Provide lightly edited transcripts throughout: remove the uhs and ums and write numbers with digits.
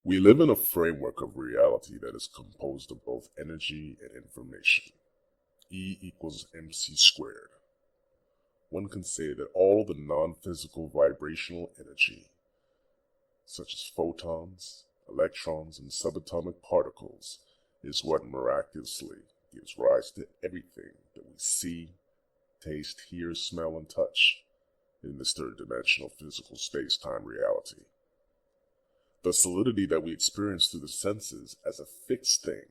We live in a framework of reality that is composed of both energy and information. E equals mc squared. One can say that all the non-physical vibrational energy, such as photons, electrons, and subatomic particles, is what miraculously gives rise to everything that we see, taste, hear, smell, and touch in this third-dimensional physical space-time reality. The solidity that we experience through the senses as a fixed thing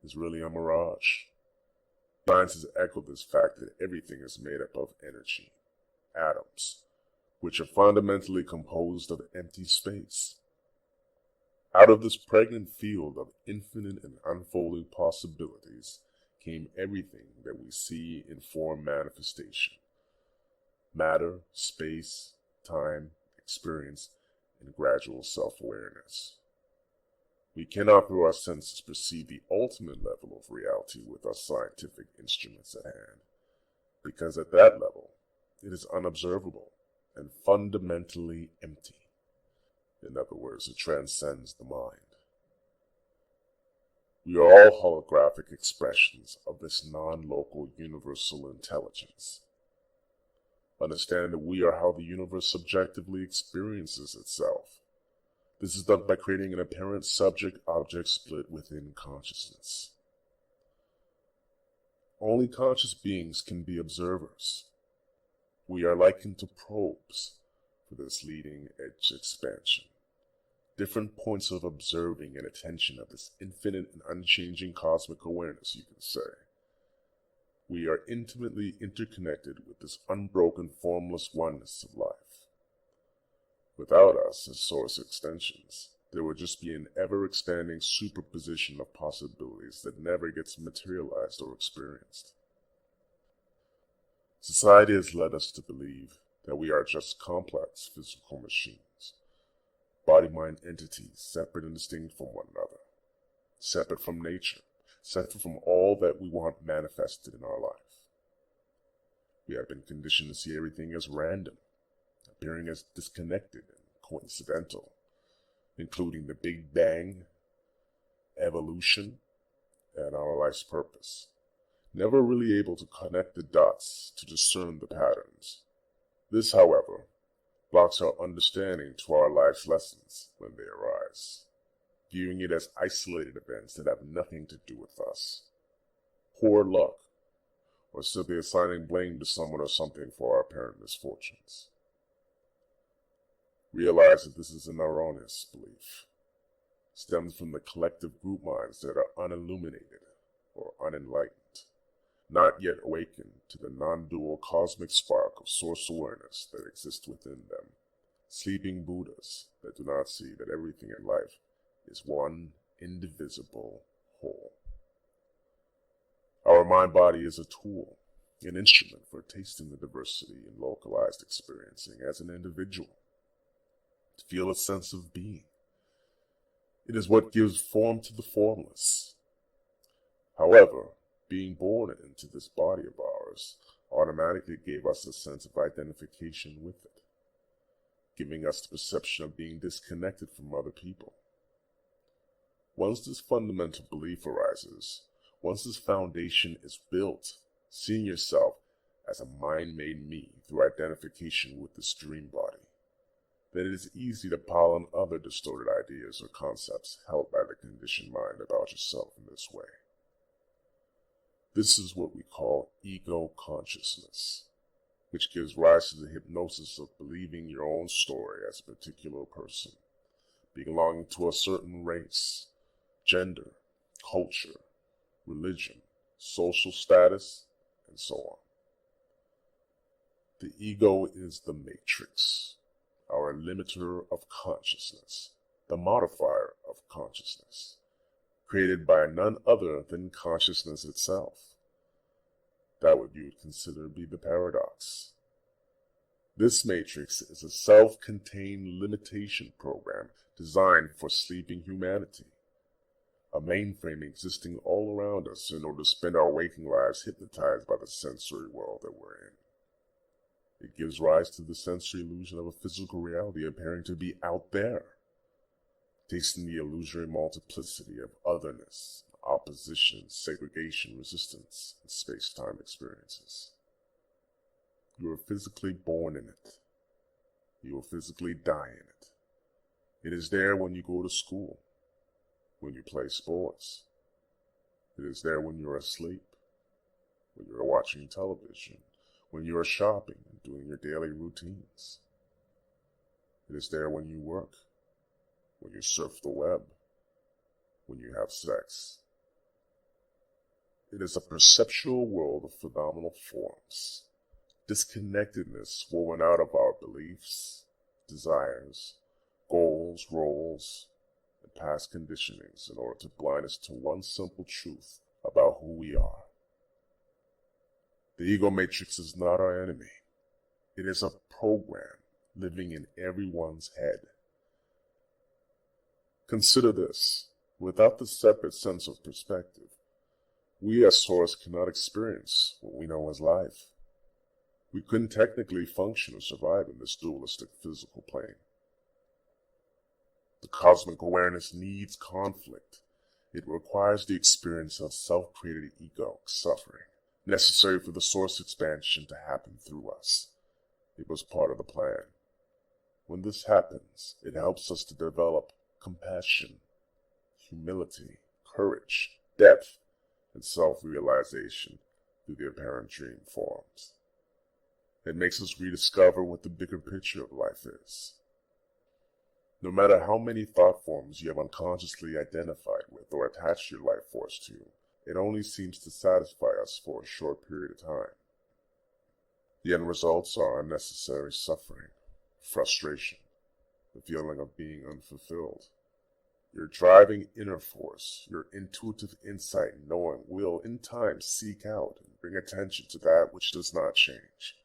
is really a mirage. Science has echoed this fact that everything is made up of energy, atoms, which are fundamentally composed of empty space. Out of this pregnant field of infinite and unfolding possibilities came everything that we see in form manifestation. Matter, space, time, experience, and gradual self-awareness. We cannot through our senses perceive the ultimate level of reality with our scientific instruments at hand, because at that level, it is unobservable and fundamentally empty. In other words, it transcends the mind. We are all holographic expressions of this non-local universal intelligence. Understand that we are how the universe subjectively experiences itself. This is done by creating an apparent subject-object split within consciousness. Only conscious beings can be observers. We are likened to probes for this leading-edge expansion. Different points of observing and attention of this infinite and unchanging cosmic awareness, you can say. We are intimately interconnected with this unbroken, formless oneness of life. Without us as source extensions, there would just be an ever-expanding superposition of possibilities that never gets materialized or experienced. Society has led us to believe that we are just complex physical machines, body-mind entities separate and distinct from one another, separate from nature, separate from all that we want manifested in our life. We have been conditioned to see everything as random, appearing as disconnected and coincidental, including the Big Bang, evolution, and our life's purpose, never really able to connect the dots to discern the patterns. This, however, blocks our understanding to our life's lessons when they arise, viewing it as isolated events that have nothing to do with us, poor luck, or simply assigning blame to someone or something for our apparent misfortunes. Realize that this is an erroneous belief, stems from the collective group minds that are unilluminated or unenlightened, not yet awakened to the non-dual cosmic spark of source awareness that exists within them, sleeping Buddhas that do not see that everything in life is one indivisible whole. Our mind-body is a tool, an instrument for tasting the diversity and localized experiencing as an individual, to feel a sense of being. It is what gives form to the formless. However, being born into this body of ours automatically gave us a sense of identification with it, giving us the perception of being disconnected from other people. Once this fundamental belief arises, once this foundation is built, seeing yourself as a mind-made me through identification with this dream body, then it is easy to pile on other distorted ideas or concepts held by the conditioned mind about yourself in this way. This is what we call ego consciousness, which gives rise to the hypnosis of believing your own story as a particular person, belonging to a certain race, gender, culture, religion, social status, and so on. The ego is the matrix, our limiter of consciousness, the modifier of consciousness, created by none other than consciousness itself. That what you would consider to be the paradox. This matrix is a self-contained limitation program designed for sleeping humanity, a mainframe existing all around us in order to spend our waking lives hypnotized by the sensory world that we're in. It gives rise to the sensory illusion of a physical reality appearing to be out there, tasting the illusory multiplicity of otherness, opposition, segregation, resistance, and space-time experiences. You are physically born in it. You will physically die in it. It is there when you go to school, when you play sports. It is there when you're asleep, when you're watching television, when you are shopping and doing your daily routines. It is there when you work, when you surf the web, when you have sex. It is a perceptual world of phenomenal forms, disconnectedness woven out of our beliefs, desires, goals, roles, and past conditionings in order to blind us to one simple truth about who we are. The ego matrix is not our enemy. It is a program living in everyone's head. Consider this. Without the separate sense of perspective, we as Source cannot experience what we know as life. We couldn't technically function or survive in this dualistic physical plane. The cosmic awareness needs conflict. It requires the experience of self-created egoic suffering, necessary for the Source expansion to happen through us. It was part of the plan. When this happens, it helps us to develop compassion, humility, courage, depth, and self-realization through the apparent dream forms. It makes us rediscover what the bigger picture of life is. No matter how many thought forms you have unconsciously identified with or attached your life force to, it only seems to satisfy us for a short period of time. The end results are unnecessary suffering, frustration, the feeling of being unfulfilled. Your driving inner force, your intuitive insight and knowing will in time seek out and bring attention to that which does not change,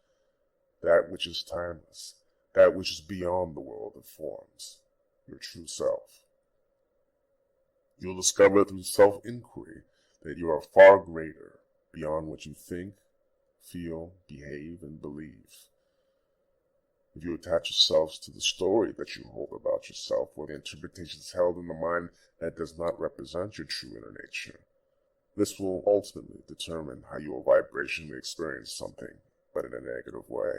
that which is timeless, that which is beyond the world of forms, your true self. You'll discover through self-inquiry that you are far greater beyond what you think, feel, behave, and believe. If you attach yourselves to the story that you hold about yourself or the interpretations held in the mind that does not represent your true inner nature, this will ultimately determine how you will vibrationally experience something, but in a negative way.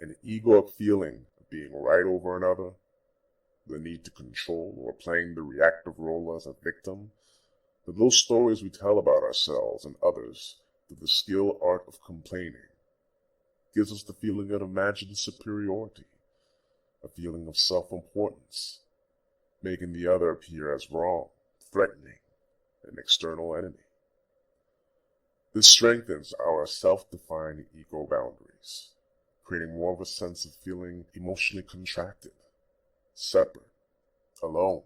An egoic feeling of being right over another, the need to control or playing the reactive role as a victim, but those stories we tell about ourselves and others through the skill art of complaining gives us the feeling of imagined superiority, a feeling of self-importance, making the other appear as wrong, threatening, an external enemy. This strengthens our self-defined ego boundaries, creating more of a sense of feeling emotionally contracted, separate, alone.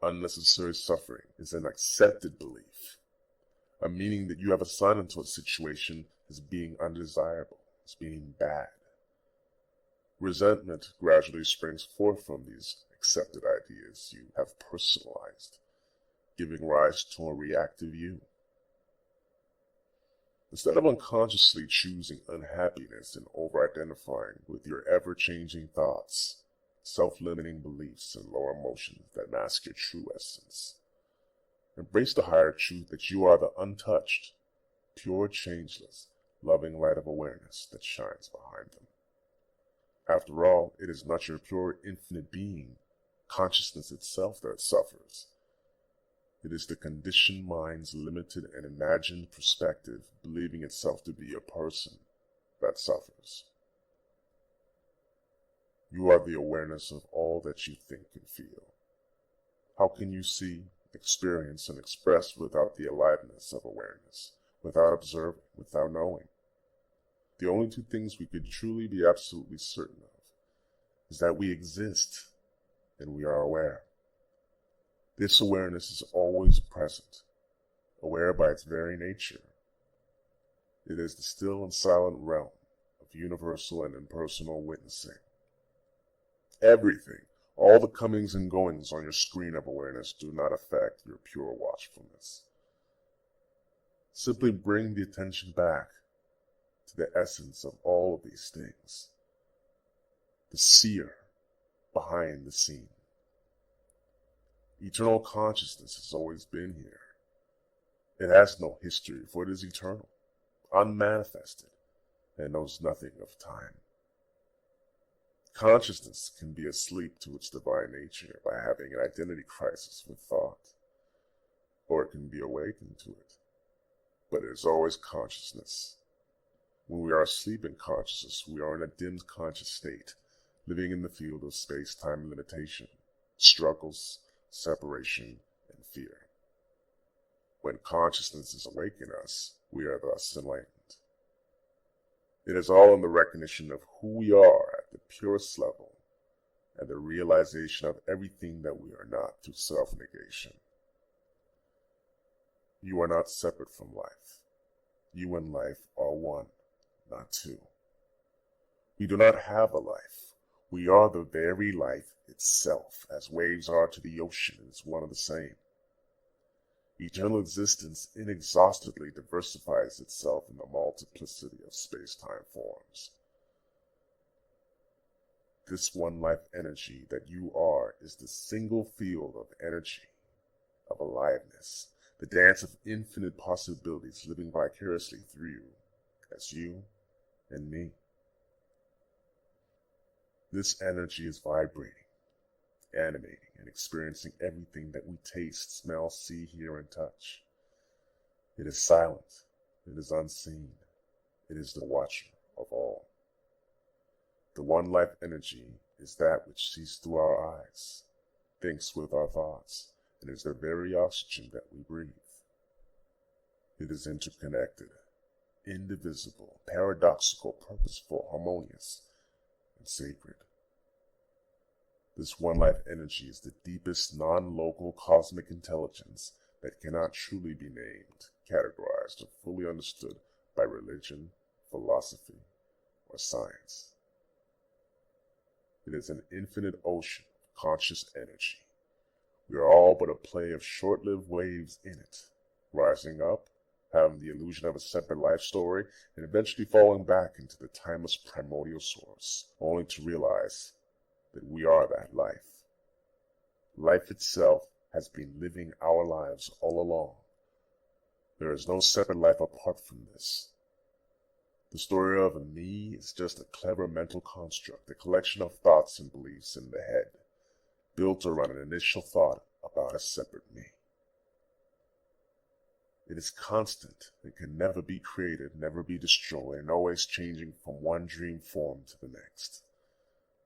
Unnecessary suffering is an accepted belief, a meaning that you have assigned into a situation as being undesirable, as being bad. Resentment gradually springs forth from these accepted ideas you have personalized, giving rise to a reactive you. Instead of unconsciously choosing unhappiness and over-identifying with your ever-changing thoughts, self-limiting beliefs, and lower emotions that mask your true essence, embrace the higher truth that you are the untouched, pure, changeless, loving light of awareness that shines behind them. After all, it is not your pure, infinite being, consciousness itself, that suffers. It is the conditioned mind's limited and imagined perspective, believing itself to be a person, that suffers. You are the awareness of all that you think and feel. How can you see, experience, and express without the aliveness of awareness, without observing, without knowing? The only two things we could truly be absolutely certain of is that we exist and we are aware. This awareness is always present, aware by its very nature. It is the still and silent realm of universal and impersonal witnessing. Everything, all the comings and goings on your screen of awareness do not affect your pure watchfulness. Simply bring the attention back to the essence of all of these things, the seer behind the scene. Eternal consciousness has always been here. It has no history, for it is eternal, unmanifested, and knows nothing of time. Consciousness can be asleep to its divine nature by having an identity crisis with thought, or it can be awakened to it. But it is always consciousness. When we are asleep in consciousness, we are in a dimmed conscious state, living in the field of space-time limitation, struggles, separation, and fear. When consciousness is awake in us, we are thus enlightened. It is all in the recognition of who we are at the purest level, and the realization of everything that we are not through self-negation. You are not separate from life. You and life are one, not two. We do not have a life. We are the very life itself, as waves are to the ocean, and is one and the same. Eternal existence inexhaustibly diversifies itself in the multiplicity of space-time forms. This one-life energy that you are is the single field of energy, of aliveness, the dance of infinite possibilities living vicariously through you, as you and me. This energy is vibrating, animating, and experiencing everything that we taste, smell, see, hear, and touch. It is silent. It is unseen. It is the watcher of all. The one-life energy is that which sees through our eyes, thinks with our thoughts, and is the very oxygen that we breathe. It is interconnected, indivisible, paradoxical, purposeful, harmonious, and sacred. This one-life energy is the deepest non-local cosmic intelligence that cannot truly be named, categorized, or fully understood by religion, philosophy, or science. It is an infinite ocean of conscious energy. We are all but a play of short-lived waves in it, rising up, having the illusion of a separate life story, and eventually falling back into the timeless primordial source, only to realize that we are that life. Life itself has been living our lives all along. There is no separate life apart from this. The story of a me is just a clever mental construct, a collection of thoughts and beliefs in the head, built around an initial thought about a separate me. It is constant. It can never be created, never be destroyed, and always changing from one dream form to the next.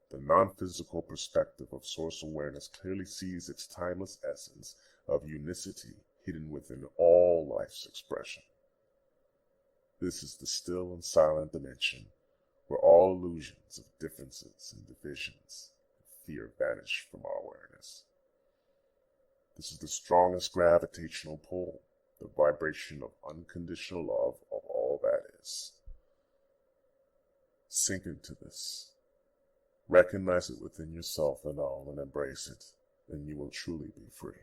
The non-physical perspective of source awareness clearly sees its timeless essence of unicity hidden within all life's expression. This is the still and silent dimension where all illusions of differences and divisions and fear vanish from our awareness. This is the strongest gravitational pull, the vibration of unconditional love of all that is. Sink into this. Recognize it within yourself and all, and embrace it, and you will truly be free.